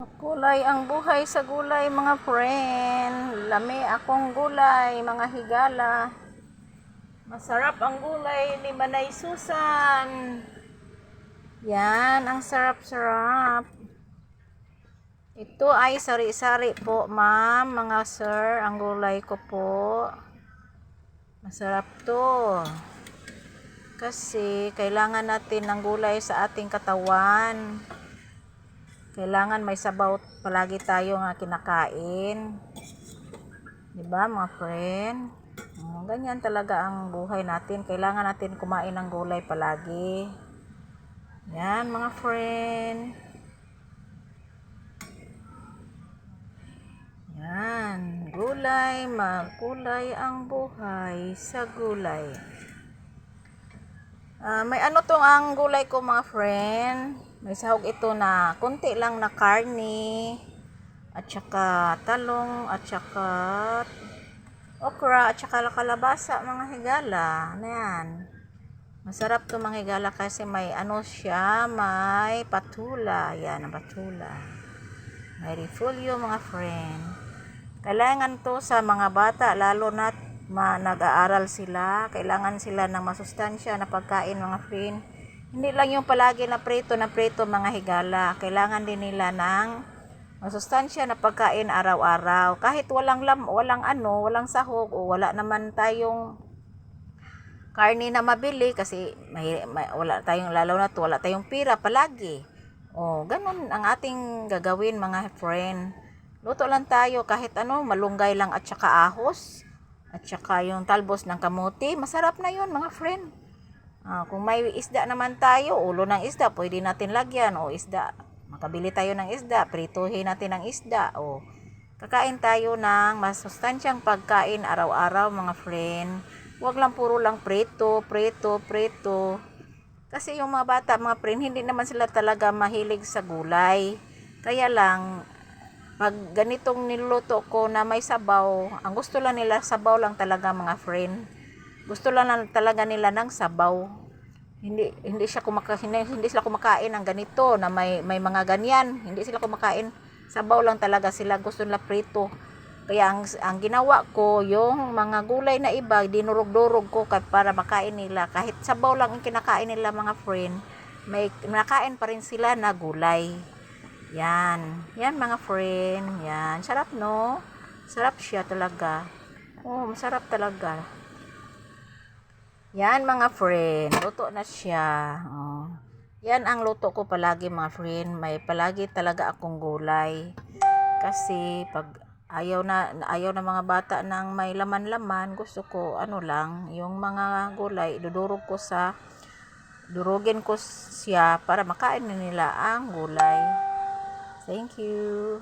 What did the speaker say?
Gulay ang buhay sa gulay mga friend. Lami akong gulay mga higala. Masarap ang gulay ni Manay Susan. Yan, ang sarap-sarap. Ito ay sari-sari po ma'am, mga sir. Ang gulay ko po. Masarap to. Kasi kailangan natin ng gulay sa ating katawan. Kailangan may sabaw palagi tayo nga kinakain. Diba mga friend? Ganyan talaga ang buhay natin. Kailangan natin kumain ng gulay palagi. Yan mga friend. Yan. Gulay, magkulay ang buhay sa gulay. May ano tong ang gulay ko mga friend. May sahog ito na konti lang na karne. At saka talong. At saka okra. At saka kalabasa mga higala. Ayan. Masarap to mga higala kasi may ano siya. May patula. Ayan ang patula. May refulyo mga friend. Kailangan to sa mga bata. Lalo na nag-aaral sila, kailangan sila ng masustansya na pagkain mga friend. Hindi lang yung palagi na prito mga higala. Kailangan din nila ng masustansya na pagkain araw-araw. Kahit walang walang sahog o wala naman tayong karne na mabili kasi wala tayong lalaw na to, wala tayong pira palagi. O, ganun ang ating gagawin mga friend. Luto lang tayo kahit malunggay lang at saka ahos. At saka yung talbos ng kamuti, masarap na yun mga friend. Kung may isda naman tayo, ulo ng isda, pwede natin lagyan. O isda, makabili tayo ng isda, prituhin natin ng isda. O kakain tayo ng masustansyang pagkain araw-araw mga friend. Huwag lang puro lang prito. Kasi yung mga bata, mga friend, hindi naman sila talaga mahilig sa gulay. Kaya lang, pag ganitong niluto ko na may sabaw, ang gusto lang nila sabaw lang talaga mga friend. Gusto lang talaga nila ng sabaw. Hindi sila kumakain ng ganito na may mga ganyan. Hindi sila kumakain. Sabaw lang talaga sila, gusto nila prito. Kaya ang ginawa ko, yung mga gulay na iba, dinurog-durog ko para makain nila. Kahit sabaw lang ang kinakain nila mga friend, may nakain pa rin sila na gulay. Yan mga friend. Yan, sarap no? Sarap siya talaga. Masarap talaga. Yan mga friend, luto na siya. Yan ang luto ko palagi mga friend. May palagi talaga akong gulay. Kasi pag ayaw na mga bata ng may laman-laman, gusto ko yung mga gulay, durugin ko siya para makain nila ang gulay. Thank you.